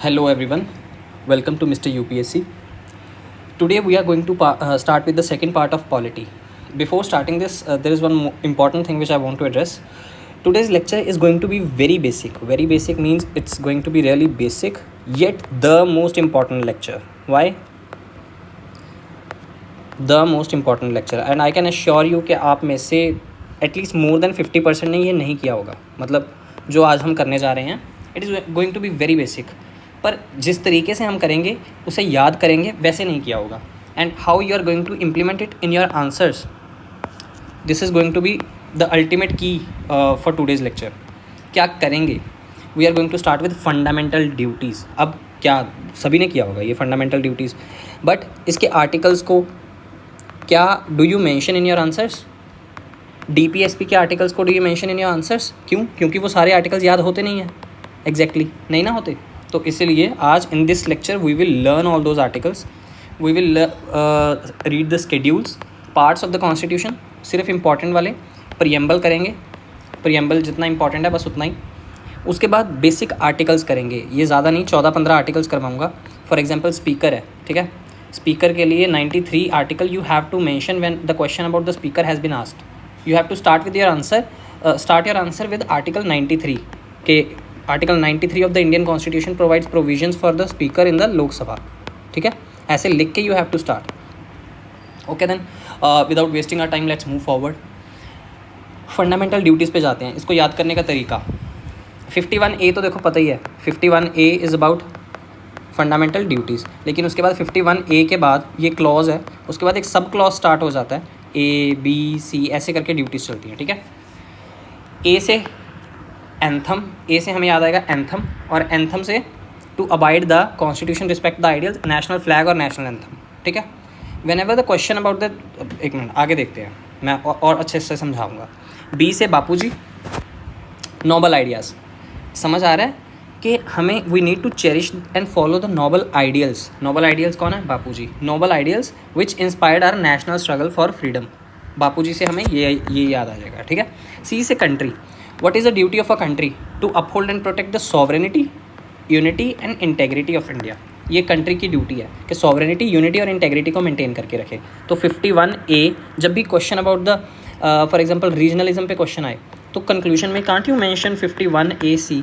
Hello everyone, welcome to Mr. UPSC. Today we are going to start with the second part of polity. Before starting this, there is one important thing which I want to address. Today's lecture is going to be very basic. Very basic means it's going to be really basic, yet the most important lecture. Why? The most important lecture. And I can assure you कि आप में से at least more than 50% ने ये नहीं किया होगा. मतलब जो आज हम करने जा रहे हैं, it is going to be very basic. पर जिस तरीके से हम करेंगे, उसे याद करेंगे, वैसे नहीं किया होगा. And how you are going to implement it in your answers, this is going to be the ultimate key for today's lecture. क्या करेंगे? We are going to start with fundamental duties. अब क्या सभी ने किया होगा ये फंडामेंटल ड्यूटीज़, बट इसके आर्टिकल्स को क्या do you mention in your answers? DPSP के आर्टिकल्स को do you mention in your answers? क्यों? क्योंकि वो सारे आर्टिकल्स याद होते नहीं हैं. एग्जैक्टली नहीं ना होते. तो इसीलिए आज in this lecture we will learn all those articles. We will read the schedules, parts of the constitution, सिर्फ इंपॉर्टेंट वाले. प्रियम्बल करेंगे, प्रियम्बल जितना इंपॉर्टेंट है बस उतना ही. उसके बाद बेसिक आर्टिकल्स करेंगे. ये ज़्यादा नहीं, 14-15 आर्टिकल्स करवाऊँगा. फॉर एग्जाम्पल स्पीकर है, ठीक है. स्पीकर के लिए 93 article you have to mention when the question about the speaker has been asked. You have to start with your answer, start your answer with article 93 के. Article 93 of the Indian constitution provides provisions for the speaker in the Lok Sabha. ठीक है, ऐसे लिख के you have to start. Okay then, without wasting our time let's move forward. Fundamental duties पे जाते हैं. इसको याद करने का तरीका 51A तो देखो पता ही है. 51A is about fundamental duties. लेकिन उसके बाद 51A के बाद ये क्लॉज है, उसके बाद एक सब क्लॉज स्टार्ट हो जाता है. A, B, C ऐसे करके ड्यूटीज़ चलती हैं. ठीक है. ए से एंथम, ए से हमें याद आएगा एंथम, और एंथम से to abide the constitution, respect the ideals, national flag और नेशनल एंथम. ठीक है. Whenever the question about the, एक मिनट आगे देखते हैं, मैं और अच्छे से समझाऊंगा. बी से बापूजी, नोबल आइडियाज़. समझ आ रहा है कि हमें we need to cherish and follow the noble ideals. Noble ideals कौन है? Bapuji. Noble ideals which inspired our national struggle for freedom. Bapuji से हमें ये याद आ जाएगा. ठीक है. सी से country. What is the duty of a country? To uphold and protect the sovereignty, unity and integrity of India. ये कंट्री की ड्यूटी है कि सॉवरेनिटी, यूनिटी और इंटेग्रिटी को मेंटेन करके रखे. तो 51A जब भी question about the for example regionalism पे क्वेश्चन आए, तो कंक्लूजन में कांट यू मेंशन 51AC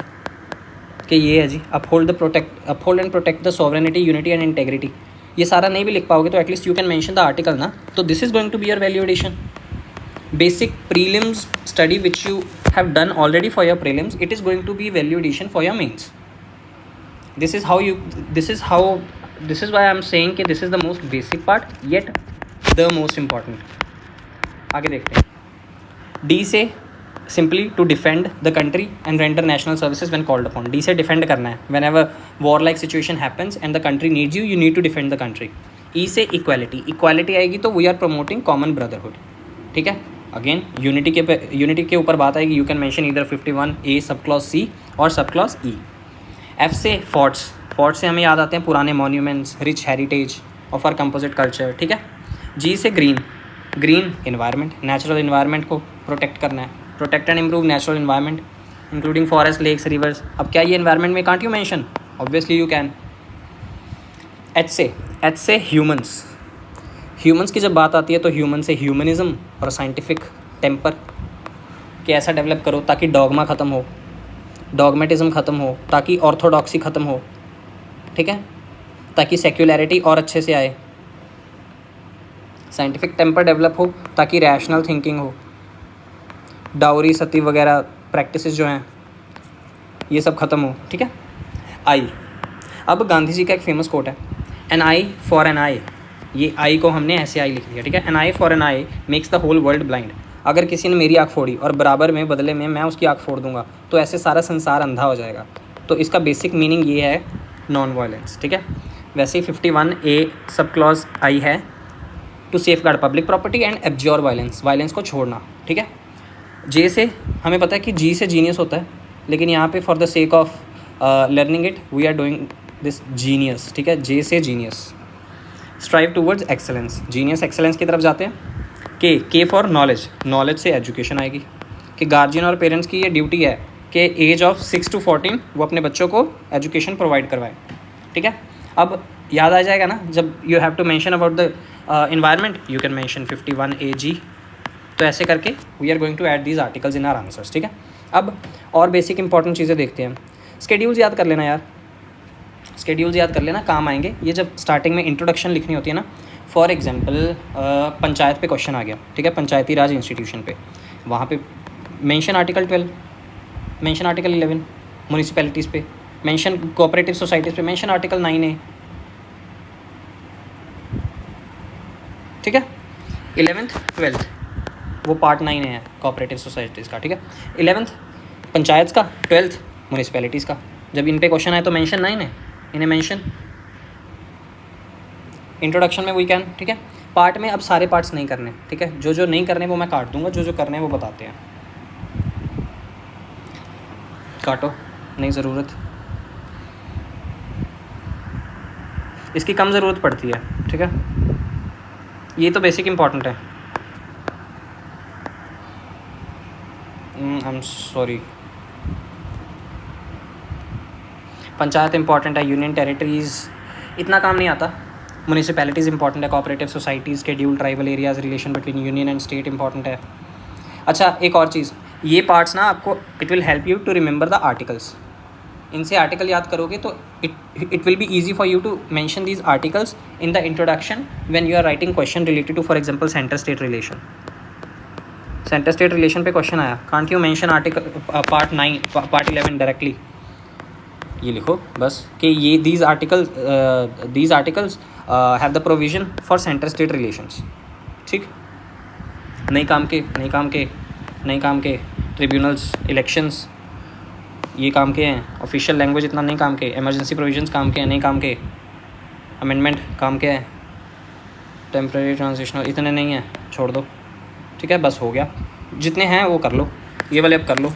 कि ये है जी uphold and protect the sovereignty, unity and integrity. ये सारा नहीं भी लिख पाओगे तो at least you can mention the article ना. तो this is going to be your value addition. Basic prelims study which you have done already for your prelims, it is going to be value addition for your mains. This is why I am saying कि this is the most basic part yet the most important. आगे देखते हैं. D से simply to defend the country and render national services when called upon. D से defend करना है. Whenever warlike situation happens and the country needs you, you need to defend the country. E से equality आएगी तो we are promoting common brotherhood. ठीक है. Again unity के ऊपर बात आएगी. यू कैन मेंशन इधर 51A सब क्लॉज C और सब क्लॉज E. F से फोर्ट्स से हमें याद आते हैं पुराने monuments, rich heritage of our composite culture. ठीक है. G से ग्रीन इन्वायरमेंट, नेचुरल इन्वायरमेंट को प्रोटेक्ट करना है. Protect and improve natural environment including forest, lakes, rivers. अब क्या ये इन्वायरमेंट में can't you mention? Obviously you can. H से ह्यूमंस की जब बात आती है तो ह्यूमन से ह्यूमनिज़म और साइंटिफिक टेम्पर कि ऐसा डेवलप करो ताकि डॉगमा ख़त्म हो, डॉगमेटिज़म ख़त्म हो, ताकि ऑर्थोडॉक्सी ख़त्म हो. ठीक है. ताकि सेक्युलैरिटी और अच्छे से आए. साइंटिफिक टेम्पर डेवलप हो ताकि रैशनल थिंकिंग हो. डाउरी, सती वगैरह प्रैक्टिसेस जो हैं ये सब ख़त्म हो. ठीक है. आई. अब गांधी जी का एक फेमस कोट है, एन आई फॉर एन आई. ये आई को हमने ऐसे आई लिख लिया. ठीक है. An eye for an eye makes the whole world blind. अगर किसी ने मेरी आँख फोड़ी और बराबर में बदले में मैं उसकी आँख फोड़ दूंगा तो ऐसे सारा संसार अंधा हो जाएगा. तो इसका बेसिक मीनिंग ये है नॉन वायलेंस. ठीक है. वैसे ही 51A सब क्लॉज आई है to safeguard public property and abjure violence को छोड़ना. ठीक है. जे से हमें पता है कि जी से जीनियस होता है, लेकिन यहाँ पे for the sake of learning it we are doing this genius. ठीक है. जे से genius. Strive towards excellence, genius excellence की तरफ जाते हैं. के फॉर नॉलेज से एजुकेशन आएगी कि गार्जियन और पेरेंट्स की ये ड्यूटी है कि एज ऑफ 6 to 14 वो अपने बच्चों को एजुकेशन प्रोवाइड करवाए, ठीक है। अब याद आ जाएगा ना, जब you have to mention about the environment, you can mention 51 AG। तो ऐसे करके we are going to add these articles in our answers, ठीक है। अब और बेसिक इंपॉर्टेंट चीज़ें देखते हैं। स्केड्यूल्स याद कर लेना यार, स्केड्यूल्स याद कर लेना, काम आएंगे ये जब स्टार्टिंग में इंट्रोडक्शन लिखनी होती है ना। फॉर एग्जांपल पंचायत पे क्वेश्चन आ गया, ठीक है, पंचायती राज इंस्टीट्यूशन पे, वहाँ पे mention article 12, mention article 11 municipalities पे, मेंशन कोऑपरेटिव सोसाइटीज़ पे, मेंशन आर्टिकल 9A, ठीक है। 11th 12th वो पार्ट 9 है कोऑपरेटिव सोसाइटीज़ का, ठीक है। 11th पंचायत का, 12th म्यूनिसिपैलिटीज़ का। जब इन पे क्वेश्चन आए तो मेंशन 9 है, इन्हें मेंशन इंट्रोडक्शन में वी कैन, ठीक है। पार्ट में अब सारे पार्ट्स नहीं करने, ठीक है, जो जो नहीं करने वो मैं काट दूंगा, जो जो करने वो बताते हैं। काटो, नहीं ज़रूरत, इसकी कम ज़रूरत पड़ती है, ठीक है। ये तो बेसिक इंपॉर्टेंट है। I am sorry, panchayat important है, यूनियन टेरिटरीज़ इतना काम नहीं आता, म्यूनिसिपैलिटीज़ इंपॉर्टेंट है, cooperative societies, schedule tribal areas, relation between union and state important है। अच्छा एक और चीज़, ये पार्ट्स ना आपको it will help you to remember the articles. इनसे आर्टिकल याद करोगे तो it will be easy for you to mention these articles in the introduction when you are writing question related to for example centre state relation. Centre state relation पे question आया, can't you mention article part 9 part 11 directly, ये लिखो बस कि ये these articles have the provision for centre state relations, ठीक। नहीं काम के ट्रिब्यूनल्स, इलेक्शंस ये काम के हैं, ऑफिशियल लैंग्वेज इतना नहीं काम के, इमरजेंसी प्रोविजंस काम के हैं, नहीं काम के, अमेंडमेंट काम के है, टेम्परेरी ट्रांजिशनल इतने नहीं हैं, छोड़ दो, ठीक है। बस हो गया, जितने हैं वो कर लो, ये वाले अब कर लो,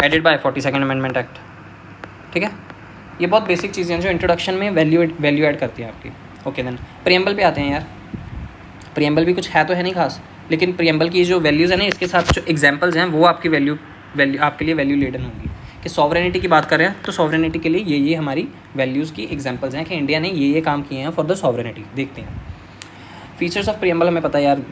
added by 42nd amendment act, ठीक है। ये बहुत बेसिक चीज़ें हैं जो इंट्रोडक्शन में वैल्यू ऐड करती है आपकी। ओके देन प्रियम्बल पे आते हैं यार। प्रियम्बल भी कुछ है तो है नहीं खास, लेकिन प्रियम्बल की जो वैल्यूज़ है ना, इसके साथ जो एग्जांपल्स हैं वो आपकी वैल्यू आपके लिए वैल्यू लेडन होंगी। कि सॉवरेनिटी की बात कर रहे हैं तो सॉवरेनिटी के लिए ये हमारी वैल्यूज़ की एग्जांपल्स हैं कि इंडिया ने ये काम किए हैं फॉर द सॉवरेनिटी। देखते हैं फीचर्स ऑफ प्रियम्बल, हमें पता है यार,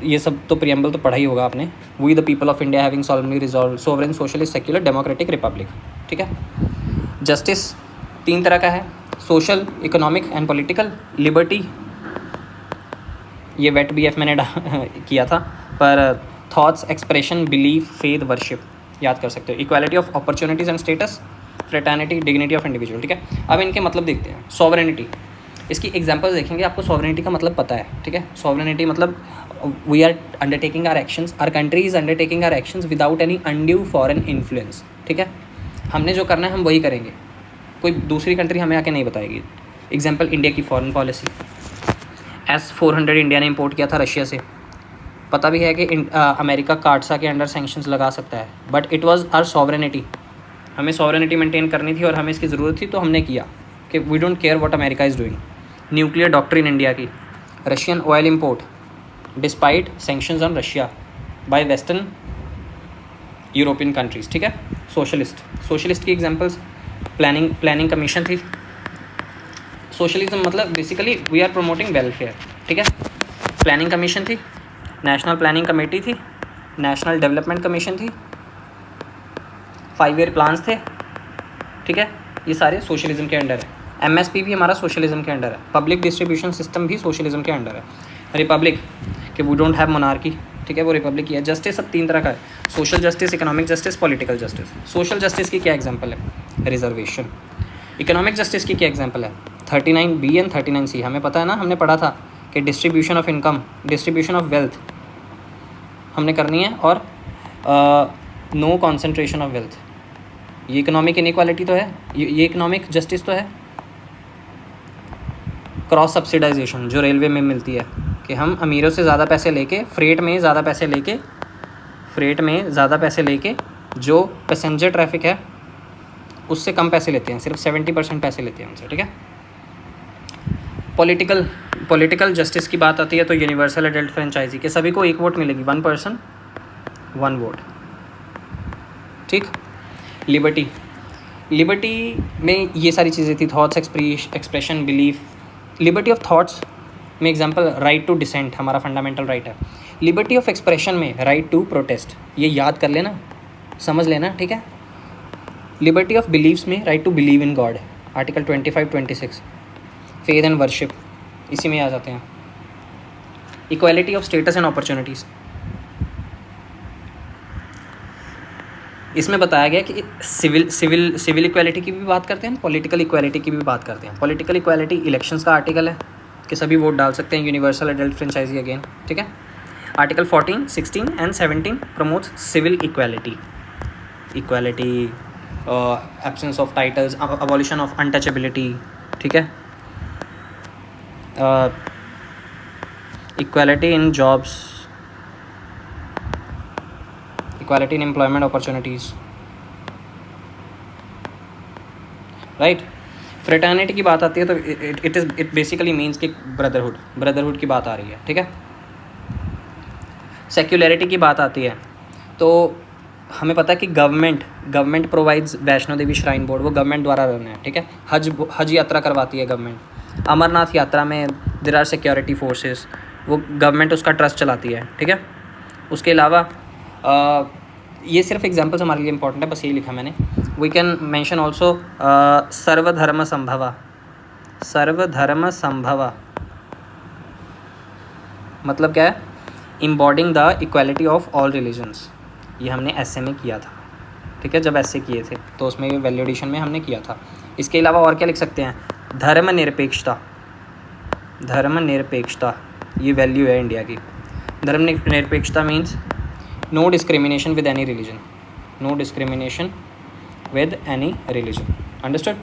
ये सब तो प्रियम्बल तो पढ़ा ही होगा आपने। We the people of India having solemnly resolve sovereign socialist secular democratic republic, ठीक है। जस्टिस 3 तरह का है, social, economic and political. Liberty ये वेट BF मैंने किया था, पर thoughts, expression, belief, faith, worship याद कर सकते हो। Equality of opportunities and status, fraternity, dignity of individual, ठीक है। अब इनके मतलब देखते हैं। सॉवरेनिटी, इसकी एग्जांपल्स देखेंगे, आपको सॉवरेनिटी का मतलब पता है, ठीक है। सॉवरेनिटी मतलब we are undertaking our actions, our country is undertaking our actions without any undue foreign influence, ठीक है। हमने जो करना है हम वही करेंगे, कोई दूसरी कंट्री हमें आके नहीं बताएगी। एग्जाम्पल इंडिया की फॉरेन पॉलिसी, S-400 इंडिया ने इंपोर्ट किया था रशिया से। पता भी है कि अमेरिका कार्डसा के अंडर सैंक्शंस लगा सकता है, but it was our sovereignty, हमें सॉवरेनिटी मेंटेन करनी थी और हमें इसकी ज़रूरत थी, तो हमने किया कि we don't care what America is doing. Nuclear doctrine India की, Russian oil import despite sanctions on Russia by western European countries, ठीक है। सोशलिस्ट की एग्जांपल्स, प्लानिंग कमीशन थी। सोशलिज्म मतलब basically we are promoting welfare, ठीक है। Planning commission थी, national planning committee थी, नेशनल डेवलपमेंट कमीशन थी, 5 ईयर प्लान्स थे, ठीक है। ये सारे सोशलिज्म के अंडर है। MSP भी हमारा सोशलिज्म के अंडर है। पब्लिक डिस्ट्रीब्यूशन सिस्टम भी सोशलिज्म के अंडर है। रिपब्लिक कि वी डोंट हैव मोनार्की, ठीक है, वो रिपब्लिक ही है। जस्टिस सब 3 तरह का है, social justice, economic justice, political justice. Social justice की क्या एग्जांपल है? रिजर्वेशन। इकोनॉमिक जस्टिस की क्या एग्जांपल है? 39B and 39C। हमें पता है ना, हमने पढ़ा था कि distribution of income, distribution of wealth हमने करनी है, और नो कॉन्सेंट्रेशन ऑफ वेल्थ। ये इकोनॉमिक इनइक्वालिटी तो है, ये इकोनॉमिक जस्टिस तो है। क्रॉस सब्सिडाइजेशन जो रेलवे में मिलती है, कि हम अमीरों से ज़्यादा पैसे लेके फ्रेट में ज़्यादा पैसे लेके जो पैसेंजर ट्रैफिक है उससे कम पैसे लेते हैं, सिर्फ 70% पैसे लेते हैं उनसे, ठीक है। पॉलिटिकल जस्टिस की बात आती है तो यूनिवर्सल एडल्ट फ्रेंचाइजी के सभी को 1 वोट मिलेगी, 1 पर्सन 1 वोट। ठीक। लिबर्टी, लिबर्टी में ये सारी चीज़ें थी, thoughts, expression, belief. Liberty of thoughts में एग्जांपल राइट टू डिसेंट हमारा फंडामेंटल राइट है। लिबर्टी ऑफ एक्सप्रेशन में राइट टू प्रोटेस्ट, ये याद कर लेना, समझ लेना, ठीक है। लिबर्टी ऑफ बिलीव्स में right to believe in God, article 25, 26। Faith and worship इसी में आ जाते हैं। Equality of status and opportunities, इसमें बताया गया कि सिविल इक्वालिटी की भी बात करते हैं, पॉलिटिकल इक्वालिटी की भी बात करते हैं। पॉलिटिकल इक्वालिटी इलेक्शंस का आर्टिकल है कि सभी वोट डाल सकते हैं, यूनिवर्सल एडल्ट फ्रेंचाइजी अगेन, ठीक है। Article 14, 16 and 17 promotes civil equality, absence of titles, abolition of untouchability, ठीक है। Equality in jobs, equality in employment opportunities, right. Fraternity की बात आती है तो इट बेसिकली मीन्स कि ब्रदरहुड की बात आ रही है, ठीक है। सेक्युलरिटी की बात आती है तो हमें पता है कि government provides Vaishno Devi shrine board, वो गवर्नमेंट द्वारा रन है, ठीक है। हज यात्रा करवाती है गवर्नमेंट। अमरनाथ यात्रा में देयर आर सिक्योरिटी फोर्सेस, वो गवर्नमेंट उसका ट्रस्ट चलाती है, ठीक है। उसके अलावा ये सिर्फ एग्जांपल्स हमारे लिए इंपॉर्टेंट है, बस यही लिखा मैंने। वी कैन मेंशन ऑल्सो सर्वधर्म संभवा मतलब क्या है, embodying the equality of all religions. ये हमने एसए में किया था, ठीक है, जब एसए किए थे तो उसमें वैल्यू एडिशन में हमने किया था। इसके अलावा और क्या लिख सकते हैं, धर्मनिरपेक्षता, ये वैल्यू है इंडिया की। धर्मनिरपेक्षता means no discrimination with any religion, understood.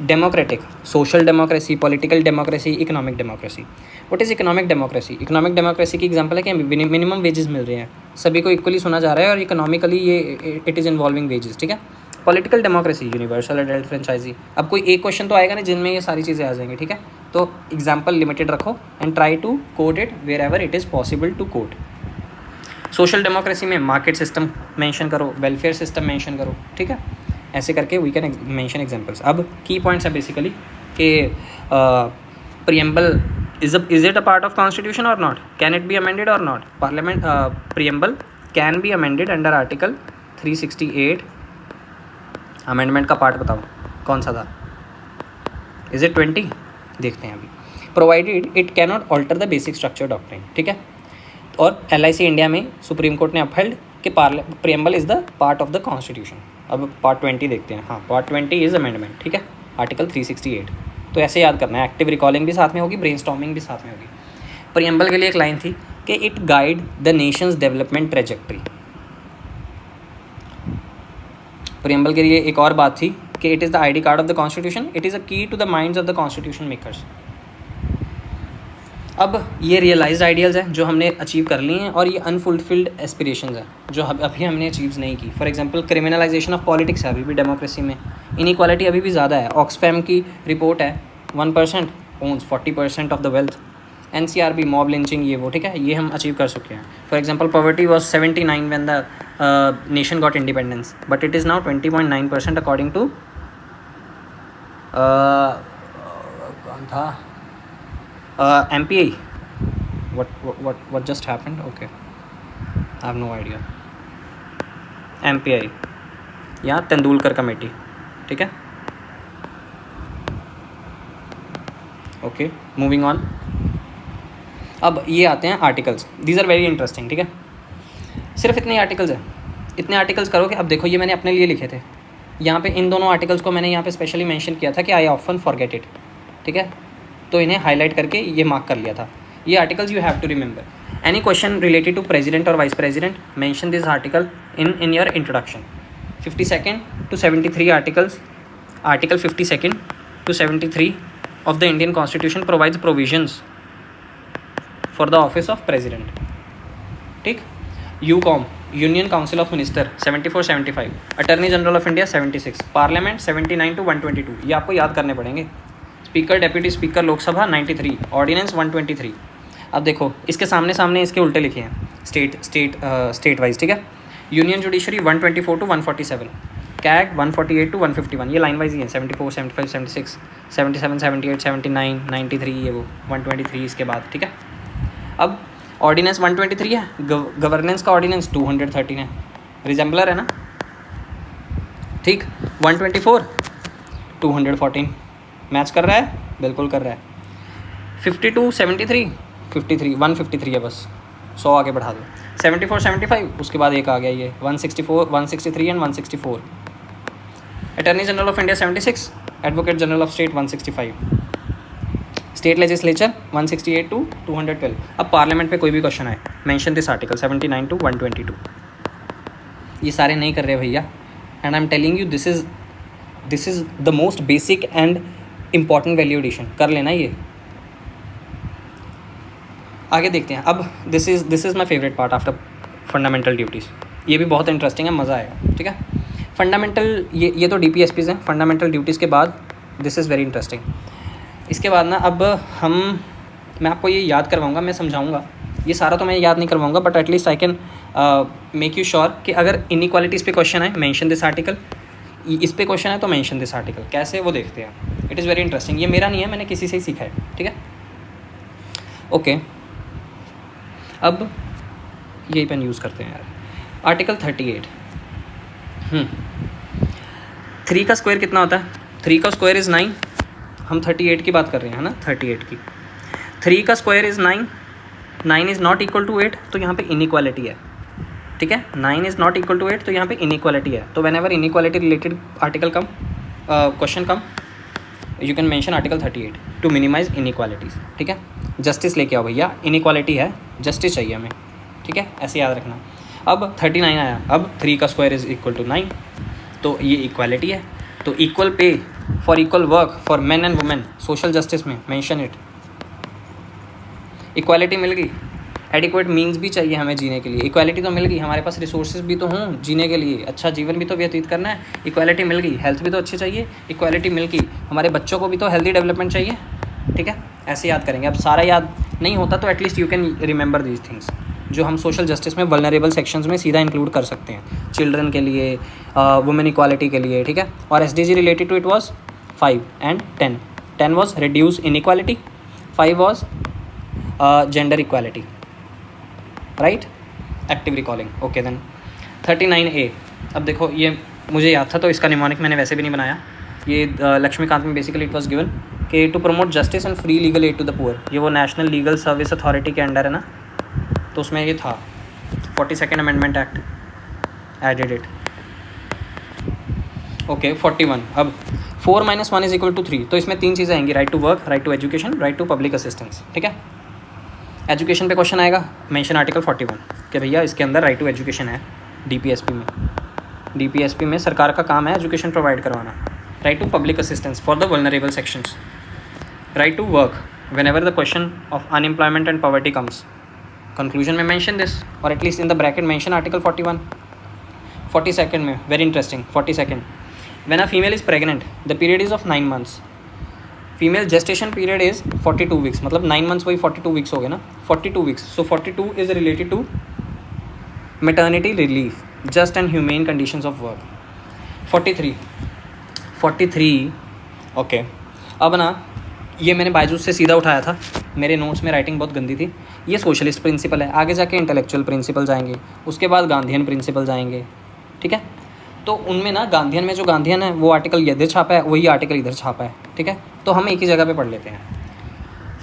Democratic, social democracy, political democracy, economic democracy. What is economic democracy? Economic democracy की एग्जांपल है कि मिनिमम वेजेस मिल रहे हैं, सभी को इक्वली सुना जा रहा है और इकोनॉमिकली ये इट इज़ इन्वॉल्विंग वेजेस, ठीक है। Political democracy, universal adult franchise. अब कोई एक क्वेश्चन तो आएगा ना जिनमें ये सारी चीज़ें आ जाएंगी, ठीक है। तो एग्जाम्पल लिमिटेड रखो and try to code it wherever it is possible to code. Social democracy में मार्केट सिस्टम मेंशन करो, वेलफेयर सिस्टम मेंशन करो, ठीक है। ऐसे करके वी कैन मेंशन एग्जांपल्स। अब की पॉइंट्स है बेसिकली कि preamble is it a part of constitution or not, can it be amended or not. Parliament preamble can be amended under article 368। Amendment का पार्ट बताओ कौन सा था, इज इट 20? देखते हैं अभी। Provided it cannot alter the basic structure doctrine, ठीक है। और LIC इंडिया में सुप्रीम कोर्ट ने अपहेल्ड कि preamble is the part of the constitution. अब पार्ट 20 देखते हैं। हाँ, पार्ट 20 इज़ अमेंडमेंट, ठीक है, आर्टिकल 368। तो ऐसे याद करना है, एक्टिव रिकॉलिंग भी साथ में होगी, ब्रेनस्टॉर्मिंग भी साथ में होगी। प्रीएम्बल के लिए एक लाइन थी कि it guide the nation's development trajectory. Preamble के लिए एक और बात थी कि it is the ID card of the constitution, it is a key to the minds of the constitution makers. अब ये रियलाइज्ड आइडियल्स हैं जो हमने अचीव कर ली हैं, और ये अनफुलफिल्ड एस्पिरेशंस हैं जो अभी हमने अचीव नहीं की। For example criminalisation of politics है अभी भी डेमोक्रेसी में, इनइक्वालिटी अभी भी ज़्यादा है। ऑक्सफैम की रिपोर्ट है 1% owns 40% of the wealth. NCRB mob lynching, ये वो, ठीक है, ये हम अचीव कर चुके हैं। For example poverty was 79 when the nation got independence, but it is now 20.9% according to कौन था, MPI. What just happened? Okay, I have no idea. MPI या तेंदुलकर कमेटी, ठीक है। Okay, moving on. अब ये आते हैं articles, these are very interesting, ठीक है। सिर्फ इतने आर्टिकल्स हैं, इतने आर्टिकल्स करोगे। अब देखो, ये मैंने अपने लिए लिखे थे, यहाँ पे इन दोनों आर्टिकल्स को मैंने यहाँ पे स्पेशली मेंशन किया था कि आई ऑफन फॉरगेट इट, ठीक है। तो इन्हें हाईलाइट करके ये मार्क कर लिया था। ये articles you have to remember. Any question related to president और vice president, mention this article in your introduction. 52 to 73 articles, article 52 to 73 of the Indian Constitution provides provisions for the office of president, ठीक। UCOM, union council of minister 74-75, attorney general of India 76, parliament 79 to 122, ये आपको याद करने पड़ेंगे। Speaker, deputy speaker Lok Sabha 93, ordinance 123। अब देखो, इसके सामने इसके उल्टे लिखे हैं स्टेट वाइज, ठीक है। Union judiciary 124 to 147, CAG 148 to 151, ये लाइन वाइज ही है, 74, 75, 76, 77, 78, 79, 93, ये वो 123 इसके बाद, ठीक है। अब ऑर्डिनेंस 123 है, गवर्नेंस का ऑर्डिनेंस 213 है, रिजेंबलर है ना, ठीक। 124 214 मैच कर रहा है, बिल्कुल कर रहा है। 52 73 53 153 है, बस 100 आगे बढ़ा दो। 74 75 उसके बाद एक आ गया ये 164 163 and 164। Attorney general of India 76, advocate general of state 165, state legislature 168 to 212। अब पार्लियामेंट पे कोई भी क्वेश्चन आए, मेंशन दिस आर्टिकल 79 to 122। ये सारे नहीं कर रहे भैया, and I am telling you this is the most basic and important value addition, कर लेना ये। आगे देखते हैं। अब this is my favourite part after fundamental duties, ये भी बहुत इंटरेस्टिंग है, मज़ा आएगा, ठीक है। फंडामेंटल ये तो DPSPs हैं। फंडामेंटल ड्यूटीज़ के बाद दिस इज़ वेरी इंटरेस्टिंग। इसके बाद ना अब मैं आपको ये याद करवाऊँगा, मैं समझाऊँगा, ये सारा तो मैं याद नहीं करवाऊँगा, but at least I can make you sure कि अगर इनइक्वालिटीज़ पे क्वेश्चन है, मेंशन दिस आर्टिकल, इस पे क्वेश्चन है तो मेंशन दिस आर्टिकल, कैसे वो देखते हैं। इट इज़ वेरी इंटरेस्टिंग, ये मेरा नहीं है, मैंने किसी से ही सीखा है, ठीक है। ओके, अब यही पेन यूज़ करते हैं यार। आर्टिकल 38, 3 का स्क्वायर कितना होता है? 3 का स्क्वायर इज़ 9। हम 38 की बात कर रहे हैं, है ना, 38 की। 3 का square is 9, 9 is not equal to 8, तो यहाँ पे इनइक्वालिटी है, ठीक है। 9 इज़ नॉट इक्वल टू 8, तो यहाँ पे इनइक्वालिटी है। तो whenever inequality related article come, question come, you can mention article 38 to minimize inequalities, ठीक है। जस्टिस लेके आओ भैया, इनइक्वालिटी है, जस्टिस चाहिए हमें, ठीक है, ऐसे याद रखना। अब 39 आया, अब 3 का स्क्वायर इज़ इक्वल टू 9, तो ये इक्वालिटी है। तो equal pay for equal work for main and women, social justice में मेंशन इट। इक्वालिटी मिल गई, एडिक्वेट मीन्स भी चाहिए हमें जीने के लिए, इक्वालिटी तो मिल गई, हमारे पास रिसोर्सेज भी तो हों जीने के लिए, अच्छा जीवन भी तो व्यतीत करना है, इक्वालिटी मिल गई, हेल्थ भी तो अच्छी चाहिए, इक्वालिटी मिल गई, हमारे बच्चों को भी तो हेल्दी डेवलपमेंट चाहिए, ठीक है। ऐसे याद करेंगे। अब सारा याद नहीं होता तो at least you can remember these things, जो हम सोशल जस्टिस में वल्नरेबल सेक्शंस में सीधा इंक्लूड कर सकते हैं, चिल्ड्रन के लिए, वुमेन इक्वालिटी के लिए, ठीक है। और SDG related to it was 5 and 10। 10 was reduce inequality, 5 was gender equality, right? Active recalling, okay then 39A। अब देखो ये मुझे याद था तो इसका निमोनिक मैंने वैसे भी नहीं बनाया, ये लक्ष्मीकांत में बेसिकली इट वॉज गिवन कि to promote justice and free legal aid to the poor, ये वो नेशनल लीगल सर्विस अथॉरिटी के अंडर है ना, तो उसमें ये था 42nd amendment act, added it, okay. 41, अब 4 - 1 इज इक्वल टू 3, तो इसमें 3 चीज़ें आएंगी, right to work, right to education, right to public assistance, ठीक है। एजुकेशन पे क्वेश्चन आएगा, मेंशन आर्टिकल 41 कि भैया इसके अंदर राइट टू एजुकेशन है। DPSP में सरकार का काम है एजुकेशन प्रोवाइड करवाना। Right to public assistance for the vulnerable sections, right to work whenever the question of unemployment and poverty comes, conclusion में मेंशन दिस, और at least in the bracket mention article 41। 42nd में very interesting, 42nd, when a female is pregnant the period is of 9 months, female gestation period is 42 weeks, मतलब 9 months वही 42 weeks हो गए ना, 42 weeks, so 42 is related to maternity relief, just and humane conditions of work। 43 okay. अब ना ये मैंने बायजूस से सीधा उठाया था, मेरे नोट्स में राइटिंग बहुत गंदी थी। ये सोशलिस्ट प्रिंसिपल है, आगे जाके इंटेलेक्चुअल प्रिंसिपल्स आएंगे, उसके बाद गांधीयन प्रिंसिपल्स आएंगे, ठीक है। तो उनमें ना गांधीयन में जो गांधीयन है वो आर्टिकल इधर छापा है, वही आर्टिकल इधर छापा है, ठीक है। तो हम एक ही जगह पे पढ़ लेते हैं।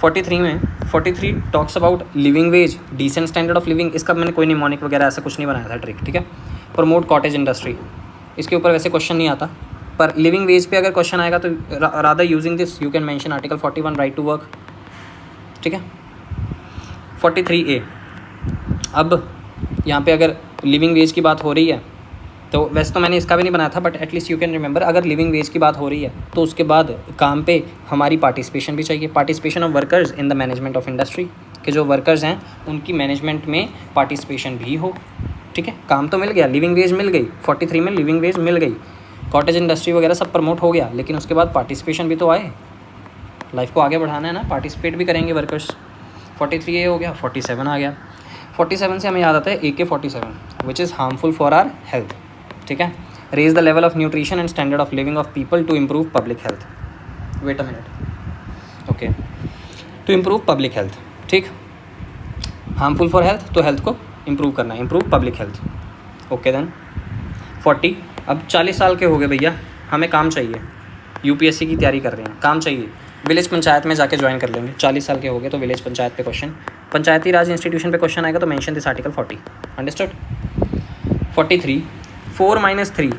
43 talks about living wage, decent standard of living, इसका मैंने कोई निमोनिक वगैरह ऐसा कुछ नहीं बनाया था ट्रिक, ठीक है। प्रमोट कॉटेज इंडस्ट्री, इसके ऊपर वैसे क्वेश्चन नहीं आता, पर लिविंग वेज पे अगर क्वेश्चन आएगा तो rather using this you can mention article 41 right to work, ठीक है। 43A, अब यहाँ पे अगर लिविंग वेज की बात हो रही है तो वैसे तो मैंने इसका भी नहीं बनाया था, but at least you can remember, अगर लिविंग वेज की बात हो रही है तो उसके बाद काम पे हमारी पार्टिसिपेशन भी चाहिए, participation of workers in the management of industry, के जो वर्कर्स हैं उनकी मैनेजमेंट में पार्टिसिपेशन भी हो, ठीक है। काम तो मिल गया, लिविंग वेज मिल गई, 43 में लिविंग वेज मिल गई, कॉटेज इंडस्ट्री वगैरह सब प्रमोट हो गया, लेकिन उसके बाद पार्टिसिपेशन भी तो आए, लाइफ को आगे बढ़ाना है ना, पार्टिसिपेट भी करेंगे वर्कर्स। 43A हो गया, 47 आ गया। 47 से हमें याद आता है AK-47 which is harmful for our health, ठीक है। Raise the level of nutrition and standard of living of people to improve public health. Wait a minute, okay, to improve public health, ठीक। हार्मफुल फॉर हेल्थ, तो health को improve करना है, improve public health, okay. Then 40, अब 40 साल के हो गए भैया, हमें काम चाहिए, यूपीएससी की तैयारी कर रहे हैं, काम चाहिए, विलेज पंचायत में जाके ज्वाइन कर लेंगे। 40 साल के हो गए तो विलेज पंचायत पे क्वेश्चन, पंचायती राज इंस्टीट्यूशन पे क्वेश्चन आएगा तो मेंशन दिस आर्टिकल 40, अंडरस्टूड। 43, 4 - 3,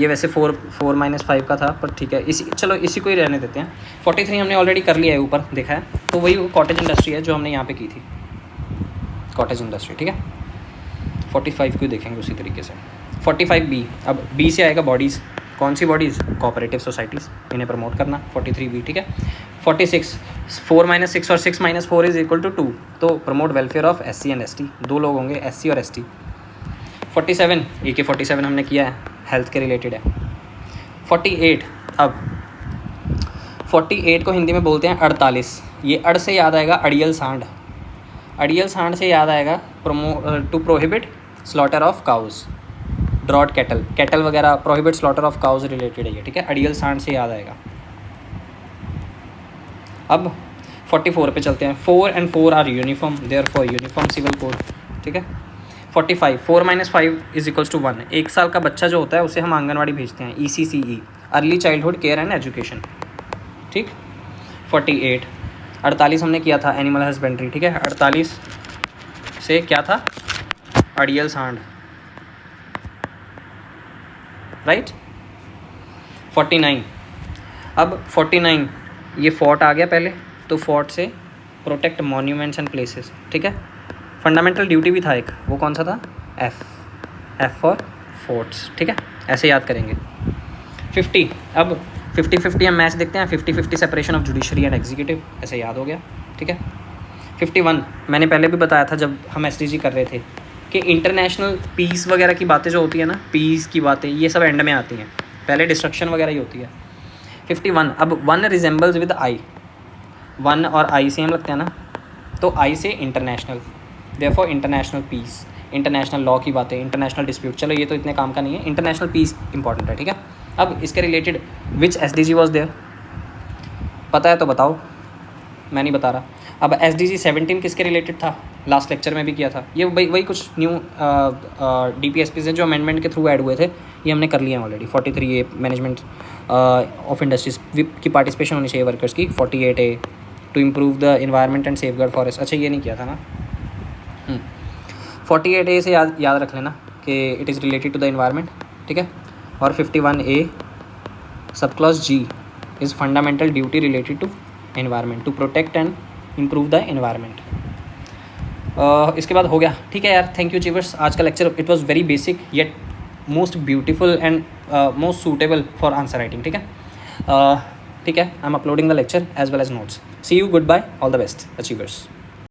ये वैसे 4 - 5 का था पर ठीक है, इसी चलो इसी को ही रहने देते हैं। 43 हमने ऑलरेडी कर लिया है, ऊपर देखा है, तो वही कॉटेज इंडस्ट्री है जो हमने यहाँ पे की थी, कॉटेज इंडस्ट्री, ठीक है। 45 को देखेंगे उसी तरीके से। 45B, अब B से आएगा बॉडीज़, कौन सी बॉडीज़? कोऑपरेटिव सोसाइटीज़, इन्हें प्रमोट करना, 43B, ठीक है। 46, 4 - 6 और 6 - 4 इज इक्वल टू 2, तो promote welfare of SC and ST, 2 लोग होंगे, SC और ST। 47, AK-47 हमने किया है, हेल्थ के रिलेटेड है। 48, अब 48 को हिंदी में बोलते हैं 48, ये अड़ से याद आएगा अड़ियल सांड, अड़ियल सांड से याद आएगा to prohibit slaughter of cows, drought cattle, cattle वगैरह, prohibit slaughter of cows related है ये, ठीक है। अड़ियल सांड से याद आएगा। अब 44 पे चलते हैं। 4 and 4 are uniform, therefore uniform civil code, ठीक है। 45, 4 - 5 इज इक्वल्स टू 1, 1 साल का बच्चा जो होता है उसे हम आंगनवाड़ी भेजते हैं, ECCE, early childhood care and education, ठीक। 48, 48 हमने किया था एनिमल हस्बेंड्री, ठीक है। 48 से क्या था? अड़ियल सांड, राइट। 49, अब 49 ये फोर्ट आ गया पहले, तो फोर्ट से प्रोटेक्ट मॉन्यूमेंट्स एंड प्लेसेस, ठीक है। फंडामेंटल ड्यूटी भी था एक, वो कौन सा था? F फॉर फोर्ट्स, ठीक है, ऐसे याद करेंगे। 50, अब 50-50 हम मैच देखते हैं, 50-50 separation of judiciary and executive, ऐसे याद हो गया, ठीक है। 51, मैंने पहले भी बताया था जब हम SDG कर रहे थे कि इंटरनेशनल पीस वगैरह की बातें जो होती है ना, पीस की बातें, ये सब एंड में आती हैं, पहले डिस्ट्रक्शन वगैरह ही होती है। 51, अब 1 रिजेंबल्स विद I, 1 और I सेम लगते हैं ना, तो I से international, therefore international peace, international law की बातें, इंटरनेशनल डिस्प्यूट, चलो ये तो इतने काम का नहीं है, इंटरनेशनल पीस इंपॉर्टेंट है, ठीक है। अब इसके related which SDG was there, पता है तो बताओ, मैं नहीं बता रहा। अब SDG 17 किसके रिलेटेड था? लास्ट लेक्चर में भी किया था, ये वही कुछ न्यू DPSPs हैं जो अमेंडमेंट के थ्रू ऐड हुए थे, ये हमने कर लिए हैं already. 43A management of industries की पार्टिसिपेशन होनी चाहिए वर्कर्स की। 48A to improve the environment and safeguard forest, अच्छा ये नहीं किया था ना। 48A से याद रख लेना कि it is related to the environment, ठीक है। और 51A sub clause G is fundamental duty related to environment, to protect and improve the environment. इसके बाद हो गया, ठीक है यार। थैंक यू चीवर्स, आज का lecture it was very basic yet most beautiful and most suitable for answer writing, ठीक है। ठीक है, I am uploading the lecture as well as notes. See you, good bye, all the best achievers.